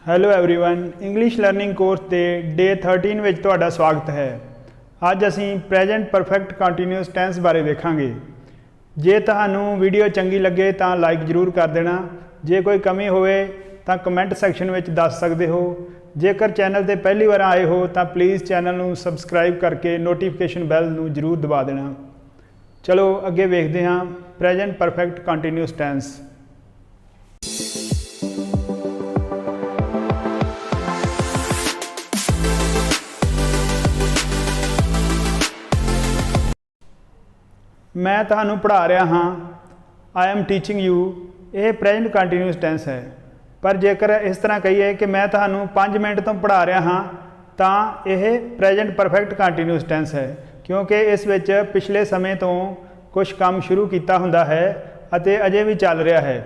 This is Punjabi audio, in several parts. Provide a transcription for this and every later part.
Hello everyone English learning course के डे 13 ਵਿੱਚ ਤੁਹਾਡਾ ਸਵਾਗਤ ਹੈ। ਅੱਜ ਅਸੀਂ ਪ੍ਰੈਜ਼ੈਂਟ ਪਰਫੈਕਟ ਕੰਟੀਨਿਊਸ ਟੈਂਸ ਬਾਰੇ ਵੇਖਾਂਗੇ। ਜੇ ਤੁਹਾਨੂੰ ਵੀਡੀਓ ਚੰਗੀ ਲੱਗੇ ਤਾਂ ਲਾਈਕ ਜ਼ਰੂਰ ਕਰ ਦੇਣਾ। ਜੇ ਕੋਈ ਕਮੀ ਹੋਵੇ ਤਾਂ ਕਮੈਂਟ ਸੈਕਸ਼ਨ ਵਿੱਚ ਦੱਸ ਸਕਦੇ ਹੋ। ਜੇਕਰ ਚੈਨਲ ਤੇ ਪਹਿਲੀ ਵਾਰ ਆਏ ਹੋ ਤਾਂ ਪਲੀਜ਼ ਚੈਨਲ ਨੂੰ ਸਬਸਕ੍ਰਾਈਬ ਕਰਕੇ ਨੋਟੀਫਿਕੇਸ਼ਨ ਬੈਲ ਨੂੰ ਜ਼ਰੂਰ ਦਬਾ ਦੇਣਾ। ਚਲੋ ਅੱਗੇ ਵੇਖਦੇ ਹਾਂ ਪ੍ਰੈਜ਼ੈਂਟ ਪਰਫੈਕਟ ਕੰਟੀਨਿਊਸ ਟੈਂਸ। मैं ਤੁਹਾਨੂੰ ਪੜ੍ਹਾ ਰਿਹਾ ਹਾਂ। आई एम टीचिंग यू ਇਹ ਪ੍ਰੈਜ਼ੈਂਟ ਕੰਟੀਨਿਊਸ ਟੈਂਸ ਹੈ। ਪਰ ਜੇਕਰ ਇਸ ਤਰ੍ਹਾਂ ਕਹੀਏ ਕਿ ਮੈਂ ਤੁਹਾਨੂੰ 5 ਮਿੰਟ ਤੋਂ ਪੜ੍ਹਾ ਰਿਹਾ ਹਾਂ ਤਾਂ ਇਹ ਪ੍ਰੈਜ਼ੈਂਟ ਪਰਫੈਕਟ ਕੰਟੀਨਿਊਸ ਟੈਂਸ ਹੈ, ਕਿਉਂਕਿ ਇਸ ਵਿੱਚ ਪਿਛਲੇ ਸਮੇਂ ਤੋਂ ਕੁਝ ਕੰਮ ਸ਼ੁਰੂ ਕੀਤਾ ਹੁੰਦਾ ਹੈ ਅਤੇ ਅਜੇ ਵੀ ਚੱਲ ਰਿਹਾ ਹੈ।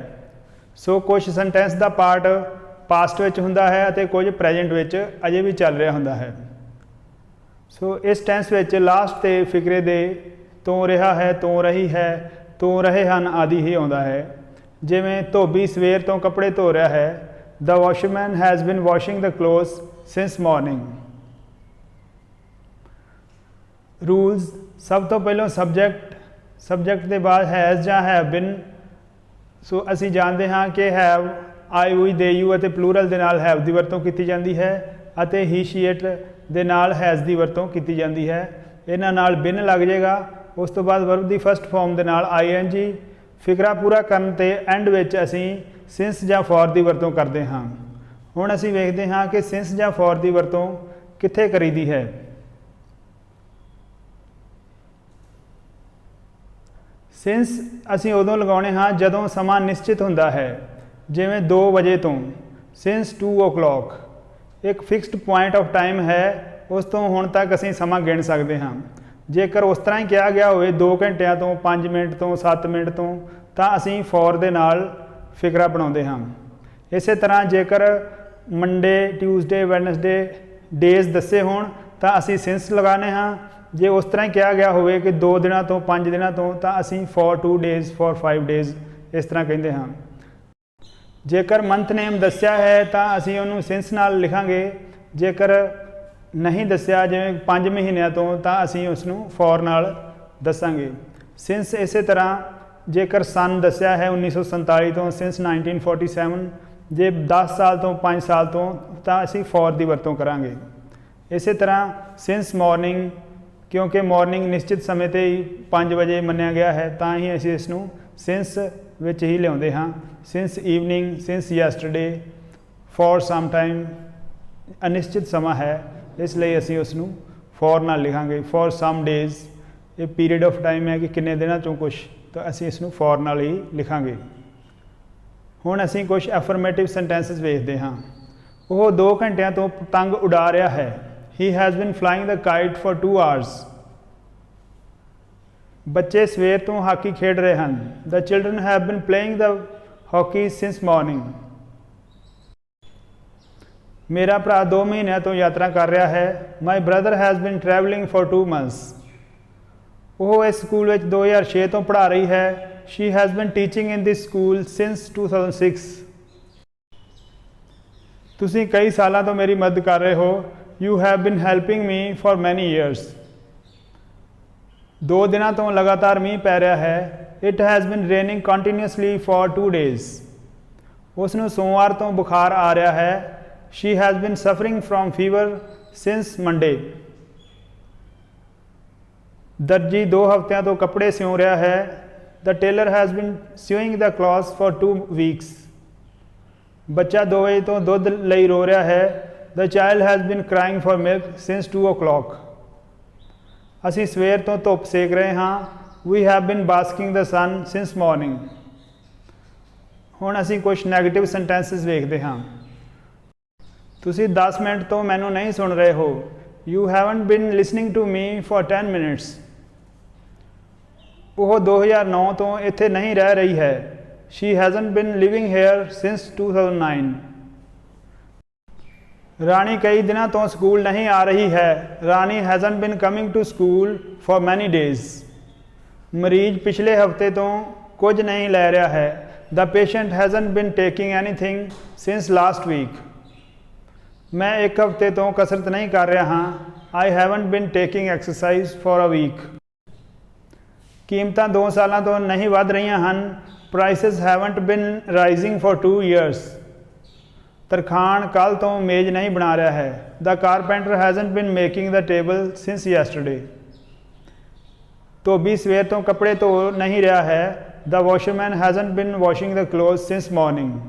ਸੋ ਕੁਝ ਸੈਂਟੈਂਸ ਦਾ ਪਾਰਟ ਪਾਸਟ ਵਿੱਚ ਹੁੰਦਾ ਹੈ ਅਤੇ ਕੁਝ ਪ੍ਰੈਜ਼ੈਂਟ ਵਿੱਚ ਅਜੇ ਵੀ ਚੱਲ ਰਿਹਾ ਹੁੰਦਾ ਹੈ। ਸੋ ਇਸ ਟੈਂਸ ਵਿੱਚ ਲਾਸਟ ਤੇ ਫਿਕਰੇ ਦੇ ਤੋਂ ਰਿਹਾ ਹੈ, ਤੋਂ ਰਹੀ ਹੈ, ਤੋਂ ਰਹੇ ਹਨ ਆਦਿ ਹੀ ਆਉਂਦਾ ਹੈ। ਜਿਵੇਂ ਧੋਬੀ ਸਵੇਰ ਤੋਂ ਕੱਪੜੇ ਧੋ ਰਿਹਾ ਹੈ। ਦ ਵਾਸ਼ਰਮੈਨ ਹੈਜ਼ ਬਿਨ ਵਾਸ਼ਿੰਗ ਦ ਕਲੋਥਸ ਸਿੰਸ ਮਾਰਨਿੰਗ। ਰੂਲਸ ਸਭ ਤੋਂ ਪਹਿਲਾਂ ਸਬਜੈਕਟ ਦੇ ਬਾਅਦ ਹੈਜ਼ ਜਾਂ ਹੈਵ ਬਿਨ। ਸੋ ਅਸੀਂ ਜਾਣਦੇ ਹਾਂ ਕਿ ਹੈਵ ਆਈ ਵੀ ਦੇ ਯੂ ਅਤੇ ਪਲੂਰਲ ਦੇ ਨਾਲ ਹੈਵ ਦੀ ਵਰਤੋਂ ਕੀਤੀ ਜਾਂਦੀ ਹੈ ਅਤੇ ਹੀ ਸ਼ੀ ਇਟ ਦੇ ਨਾਲ ਹੈਜ਼ ਦੀ ਵਰਤੋਂ ਕੀਤੀ ਜਾਂਦੀ ਹੈ। ਇਹਨਾਂ ਨਾਲ ਬਿਨ ਲੱਗ ਜਾਏਗਾ। ਉਸ ਤੋਂ ਬਾਅਦ ਵਰਬ ਦੀ ਫਸਟ ਫਾਰਮ ਦੇ ਨਾਲ ING। ਫਿਕਰਾ ਪੂਰਾ ਕਰਨ ਤੇ ਐਂਡ ਵਿੱਚ ਅਸੀਂ ਸਿੰਸ ਜਾਂ ਫॉर ਦੀ ਵਰਤੋਂ ਕਰਦੇ ਹਾਂ। ਹੁਣ ਅਸੀਂ ਵੇਖਦੇ ਹਾਂ ਕਿ ਸਿੰਸ ਜਾਂ ਫॉर ਦੀ ਵਰਤੋਂ ਕਿੱਥੇ ਕਰੀਦੀ ਹੈ। ਸਿੰਸ ਅਸੀਂ ਉਦੋਂ ਲਗਾਉਣੇ ਹਾਂ ਜਦੋਂ ਸਮਾਂ ਨਿਸ਼ਚਿਤ ਹੁੰਦਾ ਹੈ, ਜਿਵੇਂ 2 ਵਜੇ ਤੋਂ। ਸਿੰਸ 2 o'clock ਇੱਕ ਫਿਕਸਡ ਪੁਆਇੰਟ ਆਫ ਟਾਈਮ ਹੈ, ਉਸ ਤੋਂ ਹੁਣ ਤੱਕ ਅਸੀਂ ਸਮਾਂ ਗਿਣ ਸਕਦੇ ਹਾਂ। ਜੇਕਰ ਉਸ ਤਰ੍ਹਾਂ ਹੀ ਕਿਹਾ ਗਿਆ ਹੋਵੇ 2 ਘੰਟਿਆਂ ਤੋਂ, 5 ਮਿੰਟ ਤੋਂ, 7 ਮਿੰਟ ਤੋਂ, ਤਾਂ ਅਸੀਂ ਫॉर ਦੇ ਨਾਲ ਫਿਕਰਾ ਬਣਾਉਂਦੇ ਹਾਂ। ਇਸੇ ਤਰ੍ਹਾਂ ਜੇਕਰ ਮੰਡੇ, ਟਿਊਜ਼ਡੇ, ਵੈਡਨਸਡੇ ਡੇਜ਼ ਦੱਸੇ ਹੋਣ ਤਾਂ ਅਸੀਂ ਸਿੰਸ ਲਗਾਉਂਦੇ ਹਾਂ। ਜੇ ਉਸ ਤਰ੍ਹਾਂ ਹੀ ਕਿਹਾ ਗਿਆ ਹੋਵੇ ਕਿ 2 ਦਿਨਾਂ ਤੋਂ, 5 ਦਿਨਾਂ ਤੋਂ, ਤਾਂ ਅਸੀਂ for 2 days, for 5 days ਇਸ ਤਰ੍ਹਾਂ ਕਹਿੰਦੇ ਹਾਂ। ਜੇਕਰ ਮੰਥ ਨੇਮ ਦੱਸਿਆ ਹੈ ਤਾਂ ਅਸੀਂ ਉਹਨੂੰ ਸਿੰਸ ਨਾਲ ਲਿਖਾਂਗੇ। ਜੇਕਰ ਨਹੀਂ ਦੱਸਿਆ, ਜਿਵੇਂ 5 ਮਹੀਨਿਆਂ ਤੋਂ, ਤਾਂ ਅਸੀਂ ਉਸ ਨੂੰ ਫॉर ਨਾਲ ਦੱਸਾਂਗੇ। ਸਿੰਸ ਇਸੇ ਤਰ੍ਹਾਂ ਜੇਕਰ ਸਨ ਦੱਸਿਆ ਹੈ 1947 ਤੋਂ, ਸਿੰਸ 1947। ਜੇ 10 ਸਾਲ ਤੋਂ, 5 ਸਾਲ ਤੋਂ, ਤਾਂ ਅਸੀਂ ਫॉर ਦੀ ਵਰਤੋਂ ਕਰਾਂਗੇ। ਇਸੇ ਤਰ੍ਹਾਂ ਸਿੰਸ ਮਾਰਨਿੰਗ, ਕਿਉਂਕਿ ਮਾਰਨਿੰਗ ਨਿਸ਼ਚਿਤ ਸਮੇਂ 'ਤੇ ਹੀ 5 ਵਜੇ ਮੰਨਿਆ ਗਿਆ ਹੈ, ਤਾਂ ਹੀ ਅਸੀਂ ਇਸ ਨੂੰ ਸਿੰਸ ਵਿੱਚ ਹੀ ਲਿਆਉਂਦੇ ਹਾਂ। Since evening, since yesterday, for some time ਅਨਿਸ਼ਚਿਤ ਸਮਾਂ ਹੈ, ਇਸ ਲਈ ਅਸੀਂ ਉਸ ਨੂੰ ਫॉर ਨਾਲ ਲਿਖਾਂਗੇ। ਫॉर ਸਮ ਡੇਜ਼ ਇਹ ਪੀਰੀਅਡ ਆਫ ਟਾਈਮ ਹੈ ਕਿ ਕਿੰਨੇ ਦਿਨਾਂ ਚੋਂ ਕੁਛ, ਤਾਂ ਅਸੀਂ ਇਸ ਨੂੰ ਫॉर ਨਾਲ ਹੀ ਲਿਖਾਂਗੇ। ਹੁਣ ਅਸੀਂ ਕੁਛ ਐਫਰਮੇਟਿਵ ਸੈਂਟੈਂਸਸ ਵੇਖਦੇ ਹਾਂ। ਉਹ 2 ਘੰਟਿਆਂ ਤੋਂ ਪਤੰਗ ਉਡਾ ਰਿਹਾ ਹੈ। ਹੀ ਹੈਜ਼ ਬਿਨ flying the kite for 2 hours। ਬੱਚੇ ਸਵੇਰ ਤੋਂ ਹਾਕੀ ਖੇਡ ਰਹੇ ਹਨ। ਦ ਚਿਲਡਰਨ ਹੈਵ ਬਿਨ ਪਲੇਇੰਗ ਦ ਹਾਕੀ ਸਿੰਸ ਮਾਰਨਿੰਗ। ਮੇਰਾ ਭਰਾ 2 ਮਹੀਨਿਆਂ ਤੋਂ ਯਾਤਰਾ ਕਰ ਰਿਹਾ ਹੈ। ਮਾਈ ਬ੍ਰਦਰ ਹੈਜ਼ ਬਿਨ ਟਰੈਵਲਿੰਗ ਫॉर 2 months। ਉਹ ਇਸ ਸਕੂਲ ਵਿੱਚ 2006 ਤੋਂ ਪੜ੍ਹਾ ਰਹੀ ਹੈ। ਸ਼ੀ ਹੈਜ਼ ਬਿਨ ਟੀਚਿੰਗ ਇਨ ਦਿਸ ਸਕੂਲ ਸਿੰਸ 2006। ਤੁਸੀਂ ਕਈ ਸਾਲਾਂ ਤੋਂ ਮੇਰੀ ਮਦਦ ਕਰ ਰਹੇ ਹੋ। ਯੂ ਹੈਵ ਬਿਨ ਹੈਲਪਿੰਗ ਮੀ ਫॉर ਮੈਨੀ ਈਅਰਸ। 2 ਦਿਨਾਂ ਤੋਂ ਲਗਾਤਾਰ ਮੀਂਹ ਪੈ ਰਿਹਾ ਹੈ। ਇਟ ਹੈਜ਼ ਬਿਨ ਰੇਨਿੰਗ ਕੰਟੀਨਿਊਸਲੀ ਫॉर 2 days। ਉਸ ਨੂੰ ਸੋਮਵਾਰ ਤੋਂ ਬੁਖਾਰ ਆ ਰਿਹਾ ਹੈ। She has been suffering from fever since Monday। ਦਰਜੀ 2 ਹਫ਼ਤਿਆਂ ਤੋਂ ਕੱਪੜੇ ਸਿਉਂ ਰਿਹਾ ਹੈ। The tailor has been sewing the clothes for 2 weeks। ਬੱਚਾ 2 ਵਜੇ ਤੋਂ ਦੁੱਧ ਲਈ ਰੋ ਰਿਹਾ ਹੈ। The child has been crying for milk since 2 o'clock। ਅਸੀਂ ਸਵੇਰ ਤੋਂ ਧੁੱਪ ਸੇਕ ਰਹੇ ਹਾਂ। We have been basking the sun since morning। ਹੁਣ ਅਸੀਂ ਕੁਝ ਨੈਗੇਟਿਵ ਸੈਂਟੈਂਸਸ ਵੇਖਦੇ ਹਾਂ। ਤੁਸੀਂ 10 ਮਿੰਟ ਤੋਂ ਮੈਨੂੰ ਨਹੀਂ ਸੁਣ ਰਹੇ ਹੋ। You haven't been listening to me for 10 minutes। ਉਹ 2009 ਤੋਂ ਇੱਥੇ ਨਹੀਂ ਰਹਿ ਰਹੀ ਹੈ। ਸ਼ੀ ਹੈਜ਼ਨਟ ਬਿਨ ਲਿਵਿੰਗ ਹੇਅਰ ਸਿੰਸ 2009। ਰਾਣੀ ਕਈ ਦਿਨਾਂ ਤੋਂ ਸਕੂਲ ਨਹੀਂ ਆ ਰਹੀ ਹੈ। Rani hasn't been coming to school for many days. ਮਰੀਜ਼ ਪਿਛਲੇ ਹਫ਼ਤੇ ਤੋਂ ਕੁਝ ਨਹੀਂ ਲੈ ਰਿਹਾ ਹੈ। ਦ patient hasn't been taking anything since last week. मैं एक हफ्ते तो कसरत नहीं कर रहा हाँ। I haven't been taking exercise for a week. कीमतां 2 सालों तो नहीं वध रही हैं। Prices haven't been rising for 2 years. तरखान कल तो मेज नहीं बना रहा है। The carpenter hasn't been making the table since yesterday. धोबी सवेर तो कपड़े धो नहीं रहा है। The washerman hasn't bin washing the cloth since morning.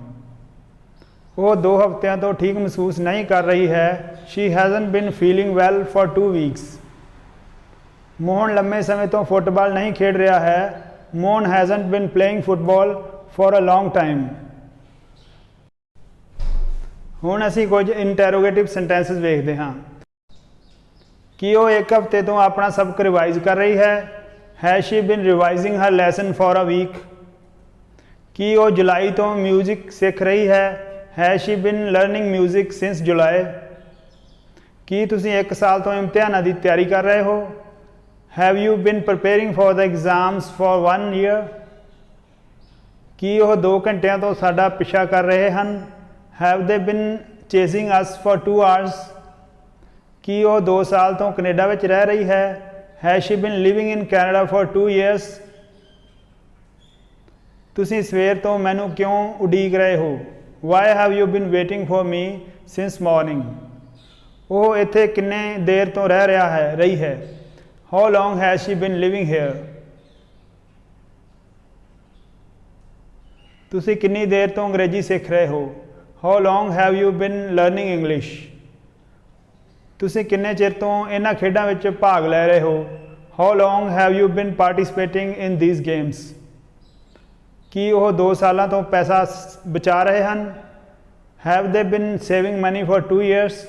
वो 2 हफ्तियां तो ठीक महसूस नहीं कर रही है। She hasn't bin feeling well for 2 weeks. Mohan लंबे समय तो फुटबॉल नहीं खेल रहा है। Mohan hasn't been playing football for a long time. हुण असीं कुछ इंटैरोगेटिव सेंटेंसिस वेखदे हां कि वो 1 हफ्ते तो अपना सबक रिवाइज कर रही है। हैज शी बिन रिवाइजिंग हर लैसन फॉर अ वीक। कि वो जुलाई तो म्यूजिक सीख रही है। Has she been learning music since July. कि तुसीं 1 साल तो इम्तिहानां की तैयारी कर रहे हो। Have you bin preparing for the exams for 1 year. कि वो 2 घंटिया तो साडा पिछा कर रहे हैं। Have they been chasing us for 2 hours. कि वो 2 साल तो कनेडा विच रह रही है। Has she been living in Canada for 2 years. तुसीं सवेर तो मैनू क्यों उडीक रहे हो। Why have you bin waiting for me since morning. वो इत्थे किन्ने देर तो रही है। How long has she been living here. तुसीं किन्नी देर तो अंग्रेजी सीख रहे हो। How long have you been learning English. तुसीं किन्ने चिर तो इन्हां खेडां विच भाग लै रहे हो। How long have you been participating in these games. कि वो 2 सालों तो पैसा बचा रहे हैं। Have they been saving money for 2 years.